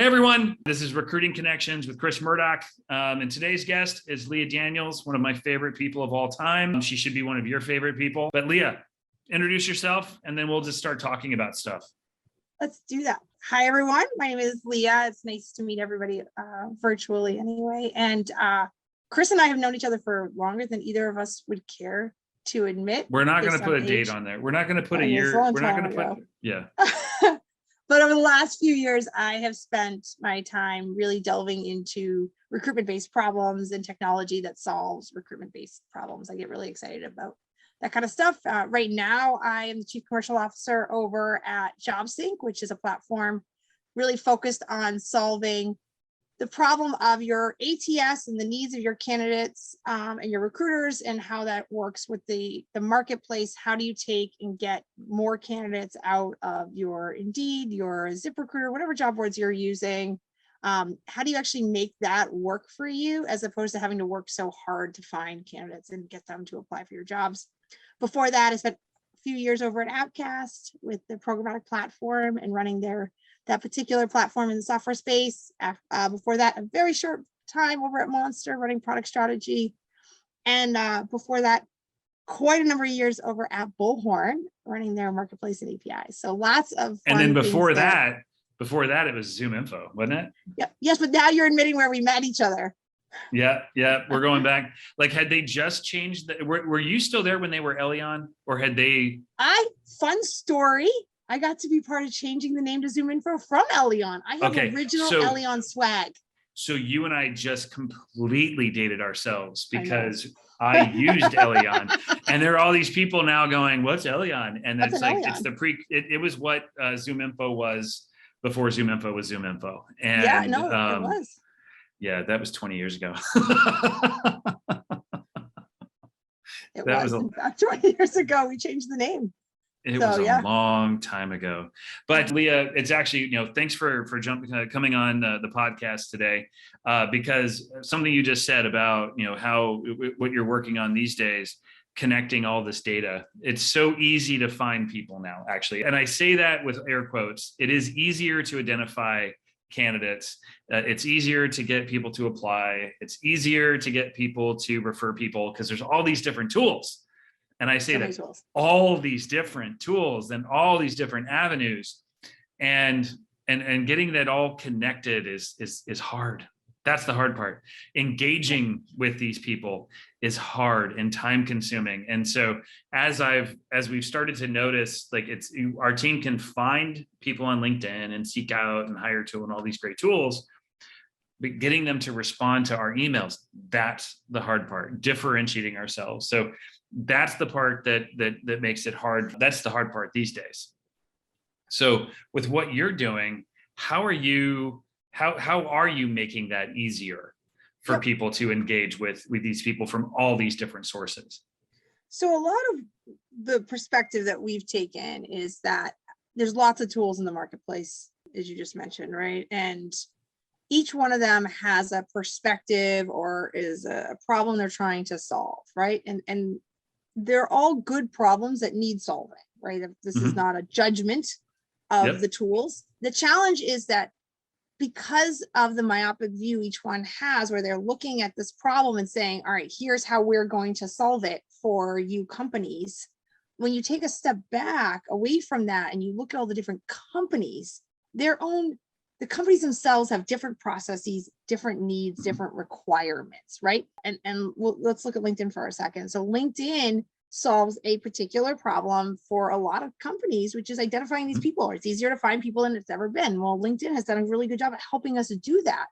Hey everyone, this is Recruiting Connections with Chris Murdock. And today's guest is Leah Daniels, one of my favorite people of all time. She should be one of your favorite people. But Leah, introduce yourself and then we'll just start talking about stuff. Let's do that. Hi everyone, my name is Leah. It's nice to meet everybody virtually anyway. And Chris and I have known each other for longer than either of us would care to admit. We're not going to put a date on there. We're not going to put a year. We're not going to put, yeah. But over the last few years, I have spent my time really delving into recruitment-based problems and technology that solves recruitment-based problems. I get really excited about that kind of stuff. Right now, I am the Chief Commercial Officer over at JobSync, which is a platform really focused on solving the problem of your ATS and the needs of your candidates and your recruiters and how that works with the marketplace. How do you take and get more candidates out of your Indeed, your ZipRecruiter, whatever job boards you're using? How do you actually make that work for you as opposed to having to work so hard to find candidates and get them to apply for your jobs? Before that, I spent a few years over at Outcast with the programmatic platform and running that particular platform in the software space. Before that, a very short time over at Monster running product strategy. And before that, quite a number of years over at Bullhorn running their marketplace and APIs. So lots of fun. And then before that, it was ZoomInfo, wasn't it? Yeah. Yes, but now you're admitting where we met each other. Yeah, we're going back. Like, had they just changed? Were you still there when they were Elion, or had they? Fun story. I got to be part of changing the name to ZoomInfo from Elion. I have original Elion swag. So you and I just completely dated ourselves because I used Elion, and there are all these people now going, "What's Elion?" And it's like Elion? It's it was what ZoomInfo was before ZoomInfo was ZoomInfo. And yeah, no, it was. Yeah, that was 20 years ago. It was. In fact, 20 years ago, we changed the name. It was a long time ago. But Leah, it's actually, thanks for coming on the podcast today, because something you just said about, what you're working on these days, connecting all this data. It's so easy to find people now, actually. And I say that with air quotes. It is easier to identify candidates. It's easier to get people to apply. It's easier to get people to refer people because there's all these different tools. And I say that all these different tools and all these different avenues, and getting that all connected is hard. That's the hard part. Engaging with these people is hard and time consuming. And so as we've started to notice, like our team can find people on LinkedIn and Seek Out and Hire Tool and all these great tools, but getting them to respond to our emails, that's the hard part, differentiating ourselves. So that's the part that makes it hard. That's the hard part these days. So with what you're doing, how are you making that easier for people to engage with these people from all these different sources? So a lot of the perspective that we've taken is that there's lots of tools in the marketplace, as you just mentioned, right? And each one of them has a perspective or is a problem they're trying to solve, right? And they're all good problems that need solving, right? This is not a judgment of the tools. The challenge is that because of the myopic view each one has, where they're looking at this problem and saying, all right, here's how we're going to solve it for you companies. When you take a step back away from that and you look at all the different companies, the companies themselves have different processes, different needs, different requirements, right? And let's look at LinkedIn for a second. So LinkedIn solves a particular problem for a lot of companies, which is identifying these people. It's easier to find people than it's ever been. Well, LinkedIn has done a really good job at helping us to do that.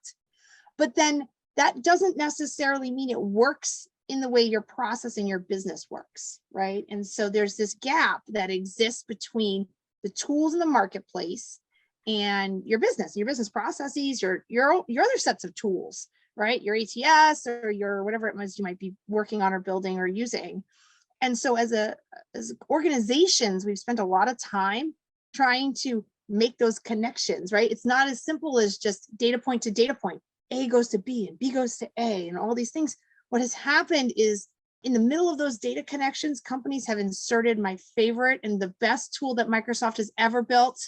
But then that doesn't necessarily mean it works in the way your process and your business works, right? And so there's this gap that exists between the tools in the marketplace and your business processes, your other sets of tools, right? Your ATS or your whatever it was you might be working on or building or using. And so as organizations, we've spent a lot of time trying to make those connections, right? It's not as simple as just data point to data point. A goes to B and B goes to A and all these things. What has happened is in the middle of those data connections, companies have inserted my favorite and the best tool that Microsoft has ever built,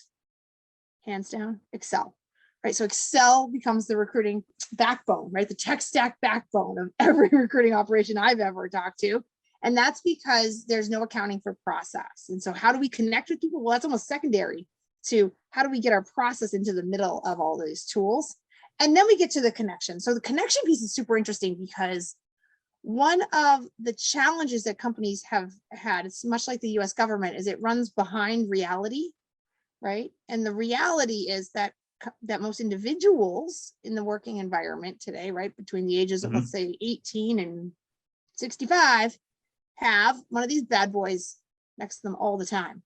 hands down, Excel, right? So Excel becomes the recruiting backbone, right? The tech stack backbone of every recruiting operation I've ever talked to. And that's because there's no accounting for process. And so how do we connect with people? Well, that's almost secondary to how do we get our process into the middle of all these tools? And then we get to the connection. So the connection piece is super interesting because one of the challenges that companies have had, it's much like the US government, is it runs behind reality, right? And the reality is that most individuals in the working environment today, right, between the ages of, let's say, 18 and 65, have one of these bad boys next to them all the time,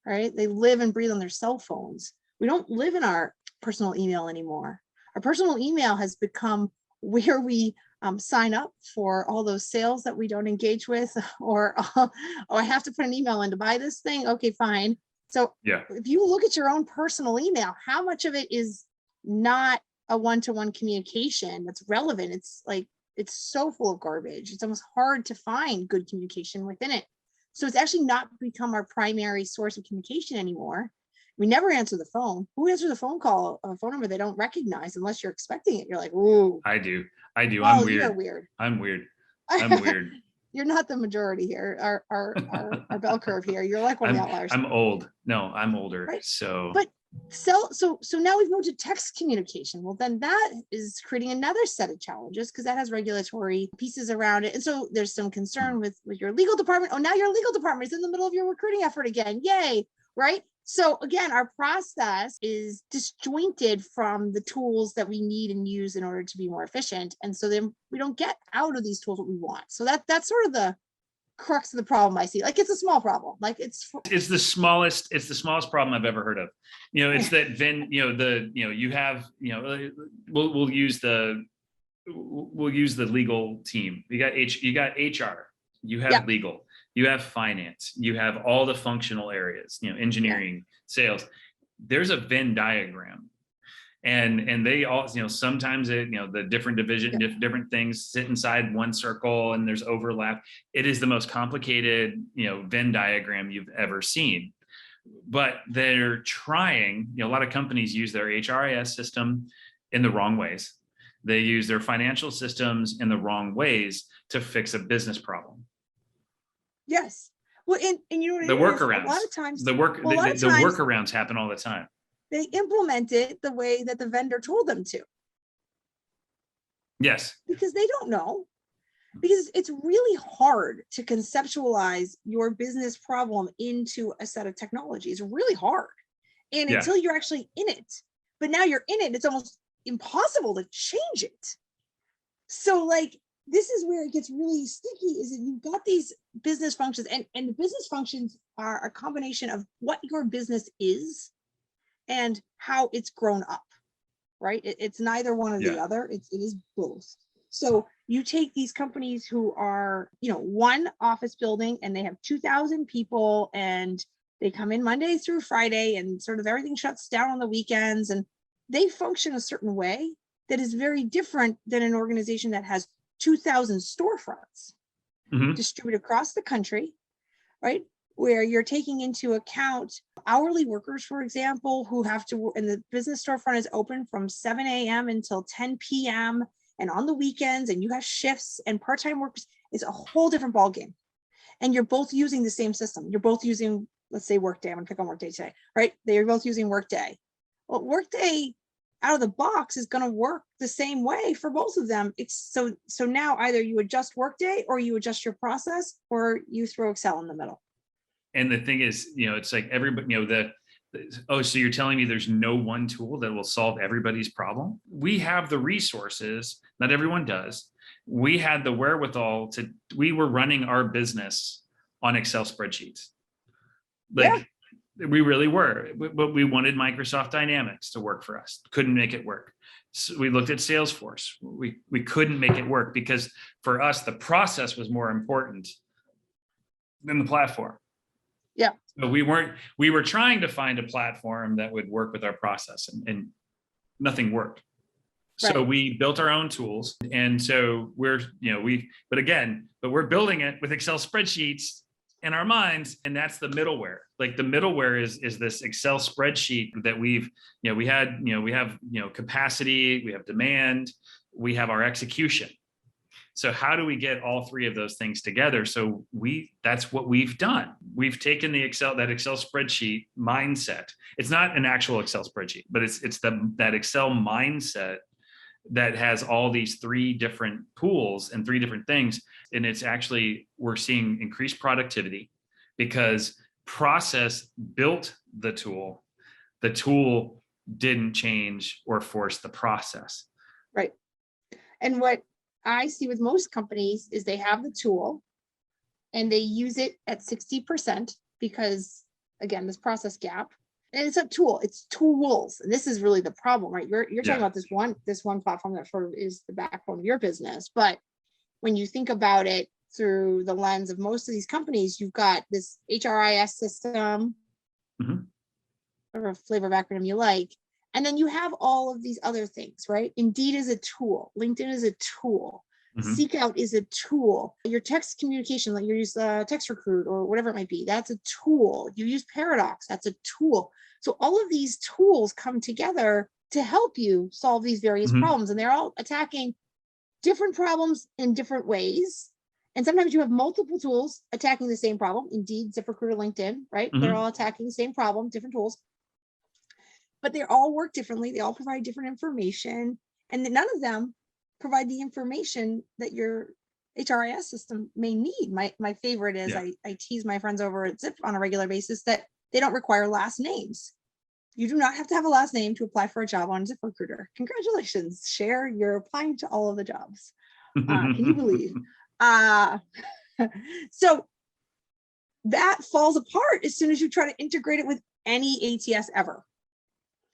right? They live and breathe on their cell phones. We don't live in our personal email anymore. Our personal email has become where we sign up for all those sales that we don't engage with, or oh, I have to put an email in to buy this thing. Okay, fine. So if you look at your own personal email, how much of it is not a one-to-one communication that's relevant? It's like, it's so full of garbage. It's almost hard to find good communication within it. So it's actually not become our primary source of communication anymore. We never answer the phone. Who answers a phone call, a phone number they don't recognize unless you're expecting it? You're like, ooh. I do. Oh, I'm weird. You're weird. I'm weird. You're not the majority here. Our bell curve here. You're like one of the outliers. I'm old. No, I'm older. Right. So now we've moved to text communication. Well, then that is creating another set of challenges because that has regulatory pieces around it. And so there's some concern with your legal department. Oh, now your legal department is in the middle of your recruiting effort again. Yay. Right. So again, our process is disjointed from the tools that we need and use in order to be more efficient. And so then we don't get out of these tools what we want. So that's sort of the crux of the problem I see. Like, it's a small problem. Like it's the smallest problem I've ever heard of. It's that we'll use the legal team. You got HR, you have legal, you have finance, you have all the functional areas, engineering, sales. There's a Venn diagram. And they all, sometimes the different division, different things sit inside one circle and there's overlap. It is the most complicated, Venn diagram you've ever seen. But they're trying, a lot of companies use their HRIS system in the wrong ways. They use their financial systems in the wrong ways to fix a business problem. Yes. Well, and the workarounds, a lot of times, the workarounds happen all the time. They implement it the way that the vendor told them to. Yes. Because they don't know. Because it's really hard to conceptualize your business problem into a set of technology. It's really hard. And until you're actually in it, but now you're in it, it's almost impossible to change it. So like, this is where it gets really sticky, is that you've got these business functions, and the business functions are a combination of what your business is and how it's grown up, right? It's neither one or the other. It is both. So you take these companies who are, one office building and they have 2,000 people and they come in Monday through Friday and sort of everything shuts down on the weekends, and they function a certain way that is very different than an organization that has 2,000 storefronts distributed across the country, right? Where you're taking into account hourly workers, for example, who have to, and the business storefront is open from 7 a.m. until 10 p.m. and on the weekends, and you have shifts and part-time workers. It's a whole different ballgame. And you're both using the same system. You're both using, let's say, Workday. I'm gonna pick on Workday today, right? They're both using Workday. Well, Workday out of the box is gonna work the same way for both of them. It's so now either you adjust Workday or you adjust your process or you throw Excel in the middle. And the thing is, it's like everybody, so you're telling me there's no one tool that will solve everybody's problem? We have the resources, not everyone does. We had the wherewithal we were running our business on Excel spreadsheets. We really were, but we wanted Microsoft Dynamics to work for us. Couldn't make it work. So we looked at Salesforce. We couldn't make it work because for us, the process was more important than the platform. Yeah. So we were trying to find a platform that would work with our process, and nothing worked. Right. So we built our own tools. And so we're building it with Excel spreadsheets in our minds, and that's the middleware. Like the middleware is this Excel spreadsheet that we have capacity, we have demand, we have our execution. So how do we get all three of those things together? So that's what we've done. We've taken that Excel spreadsheet mindset. It's not an actual Excel spreadsheet, but it's that Excel mindset that has all these three different pools and three different things. And it's actually, we're seeing increased productivity because process built the tool. The tool didn't change or force the process. Right. And what I see with most companies is they have the tool and they use it at 60% because, again, this process gap. And it's a tool, it's tools. And this is really the problem, right? You're talking about this one platform that sort of is the backbone of your business. But when you think about it through the lens of most of these companies, you've got this HRIS system, whatever flavor of acronym you like. And then you have all of these other things, right? Indeed is a tool. LinkedIn is a tool. Seek Out is a tool. Your text communication, like you use Text Recruit or whatever it might be, that's a tool. You use Paradox, that's a tool. So all of these tools come together to help you solve these various problems. And they're all attacking different problems in different ways. And sometimes you have multiple tools attacking the same problem. Indeed, ZipRecruiter, LinkedIn, right? They're all attacking the same problem, different tools. But they all work differently. They all provide different information. And none of them provide the information that your HRIS system may need. My favorite is I tease my friends over at Zip on a regular basis that they don't require last names. You do not have to have a last name to apply for a job on ZipRecruiter. Congratulations, Cher, you're applying to all of the jobs. Can you believe? So that falls apart as soon as you try to integrate it with any ATS ever.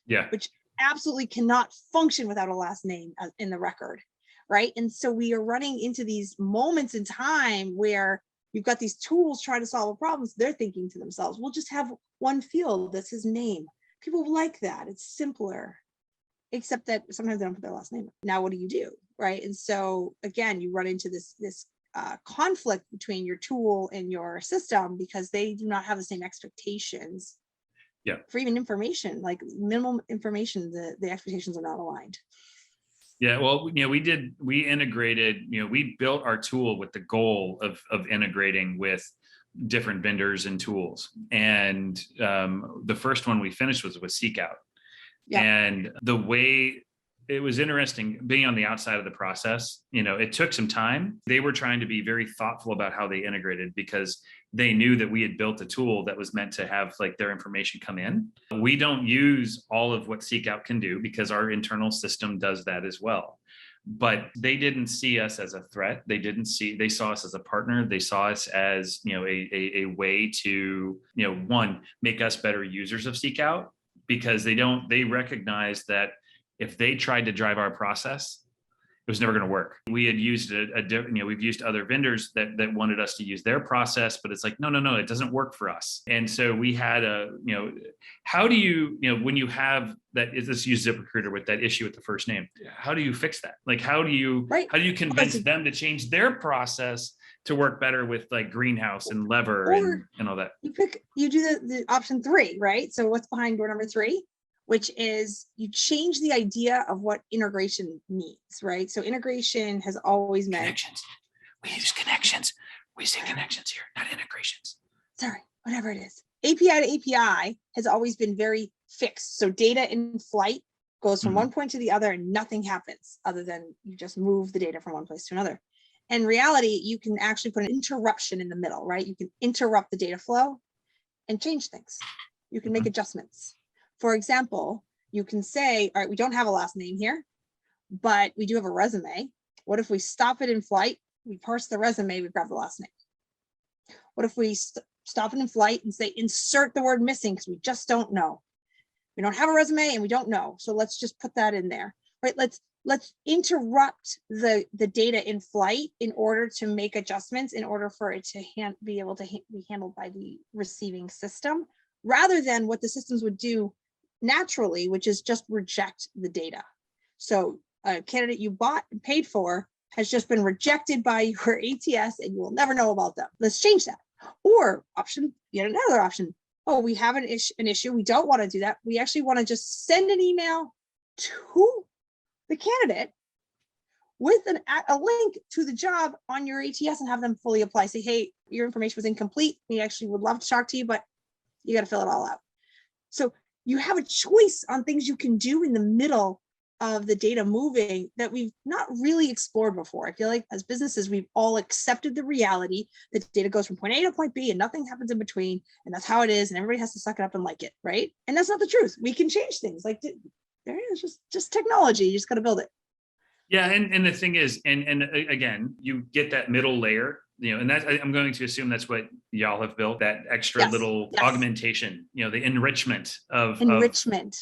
Yeah. Which absolutely cannot function without a last name in the record, right? And so we are running into these moments in time where you've got these tools trying to solve a problem. So they're thinking to themselves, we'll just have one field that's his name. People like that. It's simpler, except that sometimes they don't put their last name. Now, what do you do, right? And so again, you run into this conflict between your tool and your system because they do not have the same expectations. Yeah. For even information, like minimum information, the expectations are not aligned. Yeah, well, we integrated, we built our tool with the goal of integrating with different vendors and tools. And the first one we finished was with Seek Out. Yeah. And the way it was interesting being on the outside of the process, it took some time. They were trying to be very thoughtful about how they integrated because they knew that we had built a tool that was meant to have like their information come in. We don't use all of what Seek Out can do because our internal system does that as well. But they didn't see us as a threat. They saw us as a partner. They saw us as, a way to, one, make us better users of Seek Out because they recognize that if they tried to drive our process, it was never going to work. We had used we've used other vendors that wanted us to use their process, but it's like, no, it doesn't work for us. And so we had how do you, when you have that, let's use ZipRecruiter with that issue with the first name, how do you fix that? Like, how do you convince them to change their process to work better with like Greenhouse and Lever and all that? You do the option 3, right? So what's behind door number 3? Which is you change the idea of what integration means, right? So integration has always meant connections. We use connections. We say connections here, not integrations. Sorry, whatever it is. API to API has always been very fixed. So data in flight goes from one point to the other and nothing happens other than you just move the data from one place to another. In reality, you can actually put an interruption in the middle, right? You can interrupt the data flow and change things. You can make adjustments. For example, you can say, all right, we don't have a last name here, but we do have a resume. What if we stop it in flight? We parse the resume, we grab the last name. What if we stop it in flight and say, insert the word missing because we just don't know. We don't have a resume and we don't know. So let's just put that in there, right? Let's interrupt the data in flight in order to make adjustments, in order for it to be able to be handled by the receiving system, rather than what the systems would do naturally, which is just reject the data. So a candidate you bought and paid for has just been rejected by your ATS and you will never know about them. Let's change that. Or yet another option. Oh, we have an issue. We don't want to do that. We actually want to just send an email to the candidate with a link to the job on your ATS and have them fully apply. Say, hey, your information was incomplete. We actually would love to talk to you, but you got to fill it all out. So you have a choice on things you can do in the middle of the data moving that we've not really explored before. I feel like as businesses, we've all accepted the reality that data goes from point A to point B and nothing happens in between. And that's how it is. And everybody has to suck it up and like it, right? And that's not the truth. We can change things. Like there is just technology. You just got to build it. Yeah, and the thing is, and again, you get that middle layer, and that I'm going to assume that's what y'all have built, that extra little augmentation, the enrichment enrichment.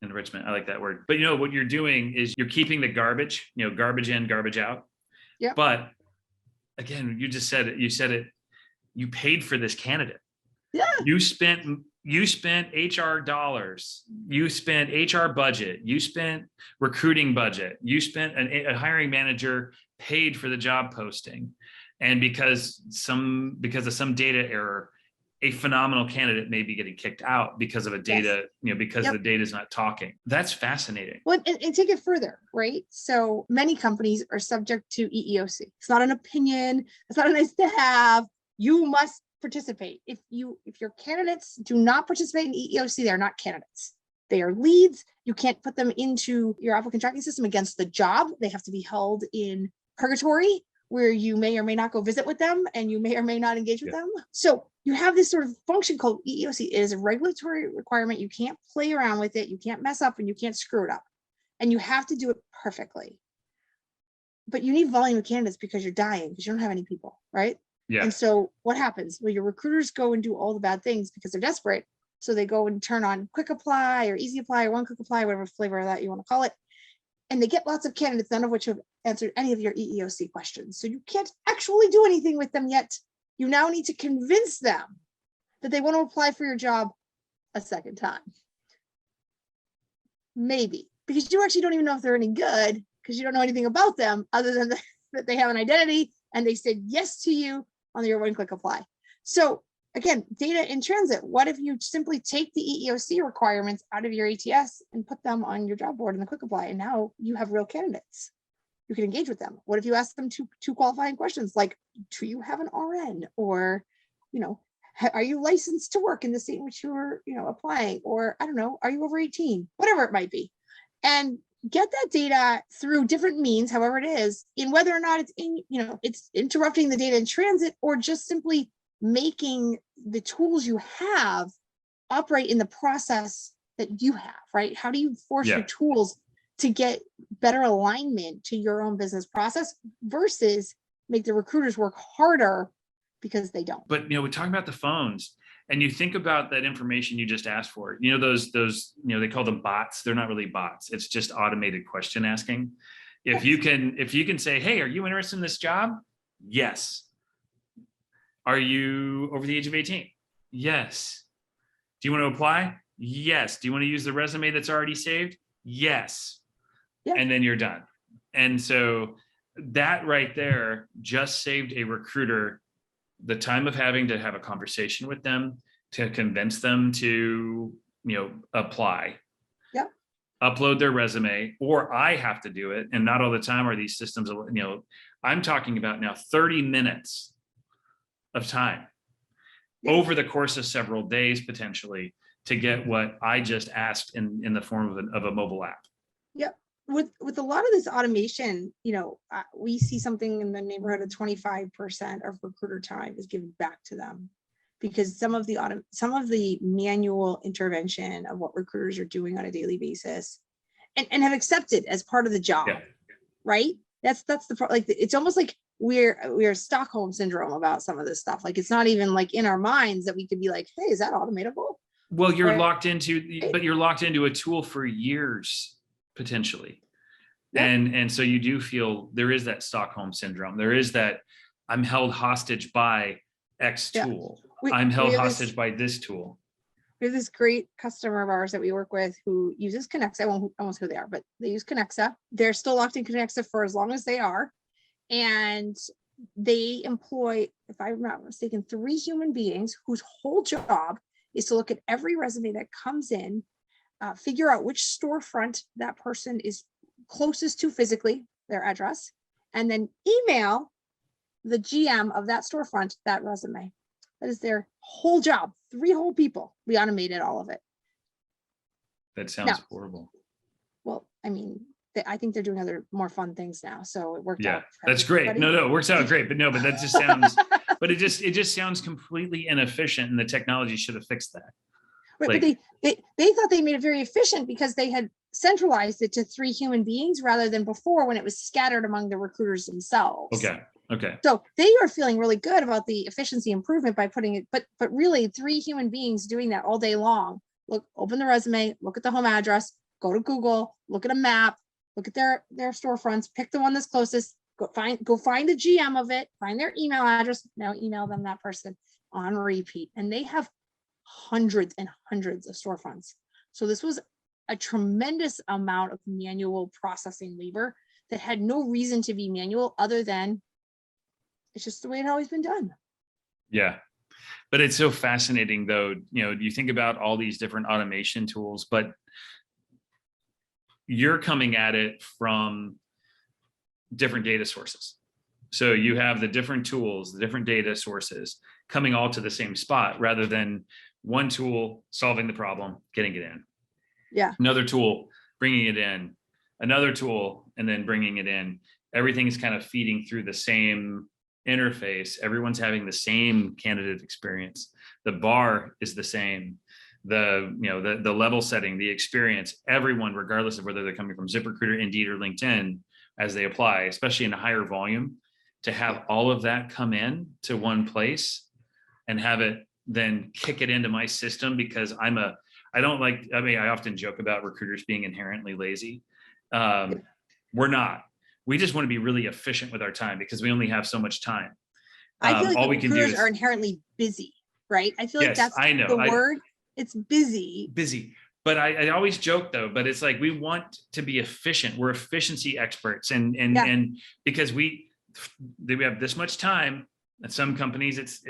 Enrichment. I like that word. But what you're doing is you're keeping the garbage, garbage in, garbage out. Yeah. But again, you just said it. You said it. You paid for this candidate. Yeah. You spent HR dollars, you spent HR budget, you spent recruiting budget, you spent a hiring manager paid for the job posting. And because of some data error, a phenomenal candidate may be getting kicked out because of a data, because the data is not talking. That's fascinating. Well, and take it further, right? So many companies are subject to EEOC. It's not an opinion. It's not a nice to have. You must participate. If your candidates do not participate in EEOC, they're not candidates. They are leads. You can't put them into your applicant tracking system against the job. They have to be held in purgatory, where you may or may not go visit with them and you may or may not engage with them. So you have this sort of function called EEOC. It is a regulatory requirement. You can't play around with it. You can't mess up and you can't screw it up. And you have to do it perfectly. But you need volume of candidates because you're dying, because you don't have any people, right? Yeah. And so what happens? Well, your recruiters go and do all the bad things because they're desperate. So they go and turn on quick apply or easy apply or one quick apply, whatever flavor that you want to call it. And they get lots of candidates, none of which have answered any of your EEOC questions. So you can't actually do anything with them yet. You now need to convince them that they want to apply for your job a second time. Maybe, because you actually don't even know if they're any good, because you don't know anything about them other than that they have an identity and they said yes to you on your one-click apply. So again, data in transit. What if you simply take the EEOC requirements out of your ATS and put them on your job board in the quick apply, and now you have real candidates. You can engage with them. What if you ask them two qualifying questions like, do you have an RN? Or, are you licensed to work in the state in which you're, applying? Or I don't know, are you over 18? Whatever it might be. And get that data through different means, however it is, in whether or not it's interrupting the data in transit or just simply making the tools you have operate in the process that you have, right? How do you force your tools to get better alignment to your own business process versus make the recruiters work harder because they don't? But, we're talking about the phones, and you think about that information you just asked for, those, they call them bots. They're not really bots. It's just automated question asking. If you can say, hey, are you interested in this job? Yes. Are you over the age of 18? Yes. Do you want to apply? Yes. Do you want to use the resume that's already saved? Yes. Yeah. And then you're done. And so that right there just saved a recruiter the time of having to have a conversation with them to convince them to, apply. Yeah. Upload their resume, or I have to do it. And not all the time are these systems, I'm talking about now 30 minutes of time over the course of several days, potentially, to get what I just asked in the form of a mobile app. Yep. With a lot of this automation, we see something in the neighborhood of 25% of recruiter time is given back to them, because some of the manual intervention of what recruiters are doing on a daily basis and have accepted as part of the job, right? That's the part. Like, it's almost like we're Stockholm syndrome about some of this stuff. Like, it's not even like in our minds that we could be like, hey, is that automatable? Well, you're locked into a tool for years, potentially. Yep. And so you do feel there is that Stockholm syndrome. There is that I'm held hostage by X tool. I'm held hostage by this tool. We have this great customer of ours that we work with who uses Connexa. I won't almost who they are, but they use Connexa. They're still locked in Connexa for as long as they are. And they employ, if I'm not mistaken, 3 human beings whose whole job is to look at every resume that comes in, figure out which storefront that person is closest to physically, their address, and then email the GM of that storefront that resume. That is their whole job. 3 whole people. We automated all of it. That sounds horrible. Well, I mean, I think they're doing other more fun things now, so it worked out. That's great. No, it works out great. But that just sounds. But it just sounds completely inefficient, and the technology should have fixed that. Right, but they thought they made it very efficient because they had centralized it to 3 human beings rather than before when it was scattered among the recruiters themselves. Okay. So they are feeling really good about the efficiency improvement by putting it, but really 3 human beings doing that all day long. Look, open the resume, look at the home address, go to Google, look at a map, look at their storefronts, pick the one that's closest, go find the GM of it, find their email address, now email them that person on repeat. And they have hundreds and hundreds of storefronts. So this was a tremendous amount of manual processing labor that had no reason to be manual other than it's just the way it always been done. Yeah. But it's so fascinating though, you think about all these different automation tools, but you're coming at it from different data sources. So you have the different tools, the different data sources coming all to the same spot rather than one tool solving the problem, getting it in. Yeah. Another tool, bringing it in, another tool, and then bringing it in. Everything is kind of feeding through the same interface. Everyone's having the same candidate experience. The bar is the same. The level setting, the experience, everyone, regardless of whether they're coming from ZipRecruiter, Indeed, or LinkedIn, as they apply, especially in a higher volume, to have all of that come in to one place and have it then kick it into my system because I often joke about recruiters being inherently lazy. We're not. We just want to be really efficient with our time because we only have so much time. I feel like all we can do is are inherently busy, right? I feel like that's I know. the word. It's busy. But I always joke though, but it's like, we want to be efficient. We're efficiency experts. And because we have this much time, at some companies it's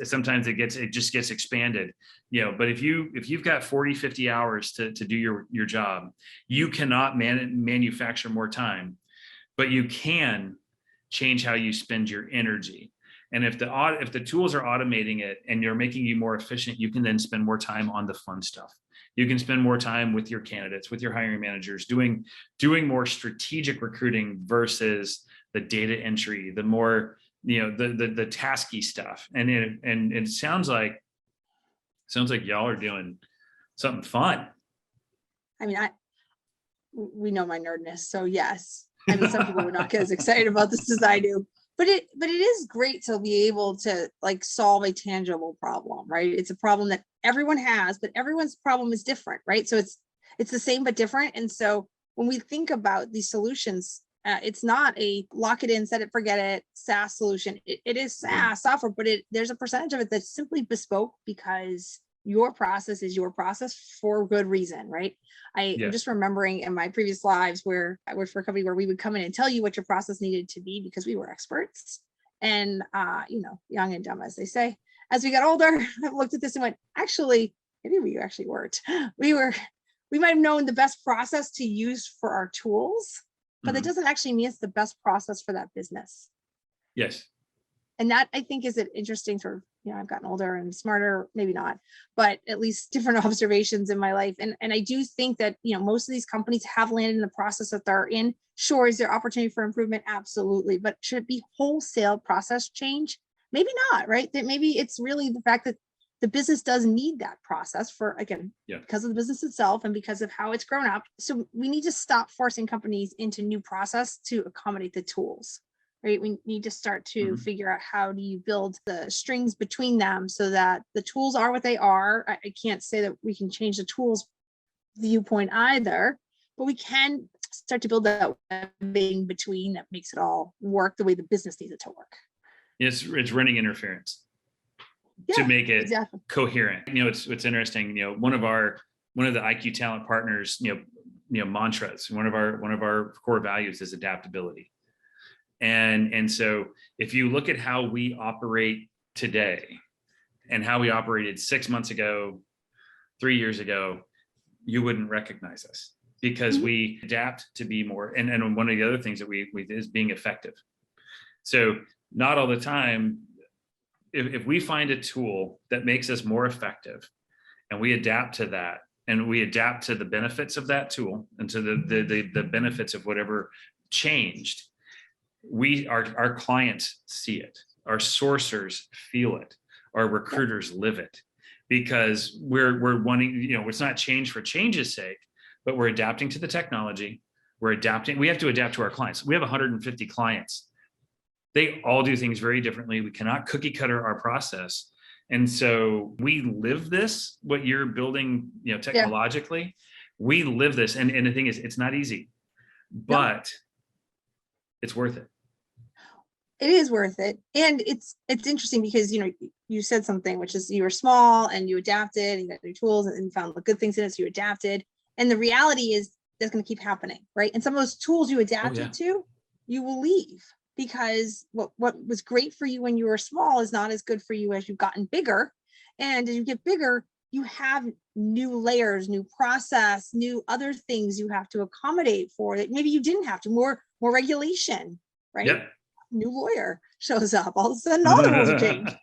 sometimes it just gets expanded, but if you've got 40-50 hours to do your job, you cannot manufacture more time, but you can change how you spend your energy. And if the tools are automating it and you're making you more efficient, you can then spend more time on the fun stuff. You can spend more time with your candidates, with your hiring managers, doing more strategic recruiting versus the data entry, the more, the tasky stuff. And it sounds like y'all are doing something fun. I mean, we know my nerdness, so yes. I mean, some people would not get as excited about this as I do, but it is great to be able to like solve a tangible problem, right? It's a problem that everyone has, but everyone's problem is different, right? So it's the same but different. And so when we think about these solutions, it's not a lock it in, set it, forget it SaaS solution. It is SaaS software, but there's a percentage of it that's simply bespoke because your process is your process for good reason, right? I'm just remembering in my previous lives where I worked for a company where we would come in and tell you what your process needed to be because we were experts. And, young and dumb, as they say. As we got older, I looked at this and went, actually, maybe we actually weren't. We might have known the best process to use for our tools, but that doesn't actually mean it's the best process for that business. Yes. And that I think is an interesting sort of, I've gotten older and smarter, maybe not, but at least different observations in my life. And I do think that, most of these companies have landed in the process that they're in. Sure, is there opportunity for improvement? Absolutely. But should it be wholesale process change? Maybe not, right? That maybe it's really the fact that the business does need that process for, again, because of the business itself and because of how it's grown up. So we need to stop forcing companies into new process to accommodate the tools, right? We need to start to figure out how do you build the strings between them so that the tools are what they are. I can't say that we can change the tools viewpoint either, but we can start to build that webbing between that makes it all work the way the business needs it to work. It's running interference to make it coherent. It's interesting. One of the IQTalent partners, mantras. One of our core values is adaptability. And so if you look at how we operate today and how we operated 6 months ago, 3 years ago, you wouldn't recognize us because we adapt to be more. And one of the other things that we is being effective. So not all the time, if we find a tool that makes us more effective and we adapt to that, and we adapt to the benefits of that tool and to the benefits of whatever changed, our clients see it, our sourcers feel it, our recruiters live it, because we're wanting, it's not change for change's sake, but we're adapting to the technology. We're adapting. We have to adapt to our clients. We have 150 clients. They all do things very differently. We cannot cookie cutter our process. And so we live this, what you're building, technologically, we live this. And the thing is, it's not easy, but it's worth it. It is worth it. And it's interesting because, you said something, which is you were small and you adapted and you got new tools and found the good things in it. So you adapted. And the reality is that's going to keep happening, right? And some of those tools you adapted to, you will leave. Because what was great for you when you were small is not as good for you as you've gotten bigger. And as you get bigger, you have new layers, new process, new other things you have to accommodate for that maybe you didn't have to, more regulation, right? Yep. New lawyer shows up, all of a sudden all the rules have changed.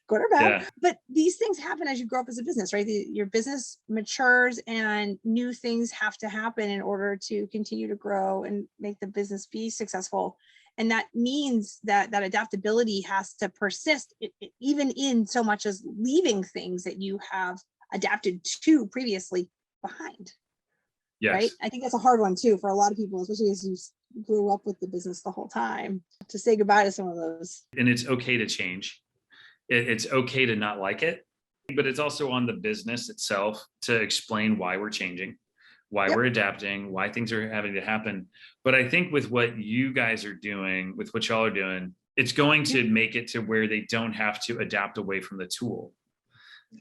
Good or bad. Yeah. But these things happen as you grow up as a business, right? Your business matures and new things have to happen in order to continue to grow and make the business be successful. And that means that adaptability has to persist, even in so much as leaving things that you have adapted to previously behind. Yes. Right? I think that's a hard one too for a lot of people, especially as you grew up with the business the whole time, to say goodbye to some of those. And it's okay to change. It's okay to not like it, but it's also on the business itself to explain why we're changing, why we're adapting, why things are having to happen. But I think with what you guys are doing, with what y'all are doing, it's going to make it to where they don't have to adapt away from the tool.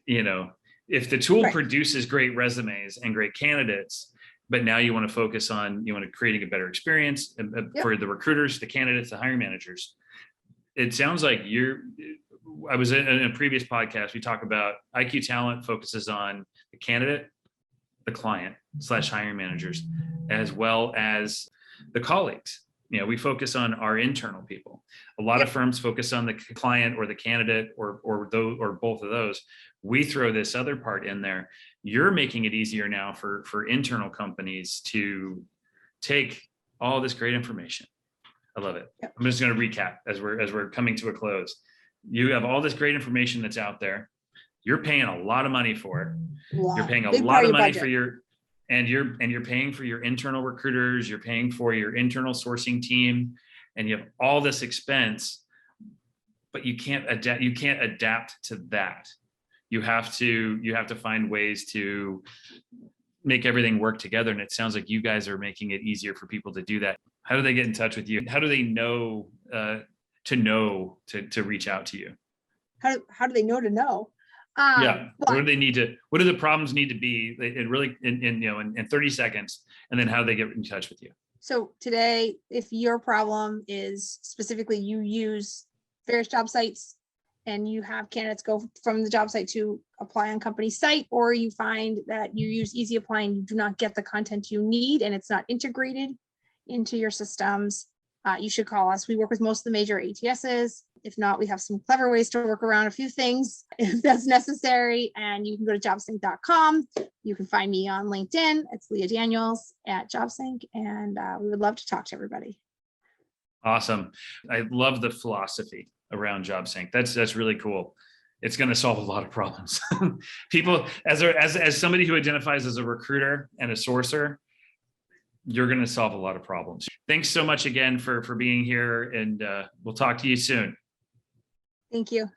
If the tool produces great resumes and great candidates, but now you want to focus on, creating a better experience for the recruiters, the candidates, the hiring managers. It sounds like I was in a previous podcast, we talk about IQTalent focuses on the candidate, the client / hiring managers, as well as the colleagues. We focus on our internal people. A lot of firms focus on the client or the candidate or both of those. We throw this other part in there. You're making it easier now for internal companies to take all this great information. I love it. I'm just going to recap as we're coming to a close. You have all this great information that's out there. You're paying a lot of money for it. You're paying a lot of money for you're paying for your internal recruiters. You're paying for your internal sourcing team, and you have all this expense, but you can't adapt. You can't adapt to that. You have to find ways to make everything work together. And it sounds like you guys are making it easier for people to do that. How do they get in touch with you? How do they know to reach out to you? How do they know to know? What do they need to? What do the problems need to be? In 30 seconds, and then how do they get in touch with you? So today, if your problem is specifically you use various job sites and you have candidates go from the job site to apply on company site, or you find that you use Easy Apply and you do not get the content you need and it's not integrated into your systems, you should call us. We work with most of the major ATSs. If not, we have some clever ways to work around a few things if that's necessary. And you can go to JobSync.com. You can find me on LinkedIn. It's Leah Daniels at JobSync. And we would love to talk to everybody. Awesome. I love the philosophy around JobSync. That's really cool. It's going to solve a lot of problems. People, as somebody who identifies as a recruiter and a sourcer, you're going to solve a lot of problems. Thanks so much again for being here, and we'll talk to you soon. Thank you.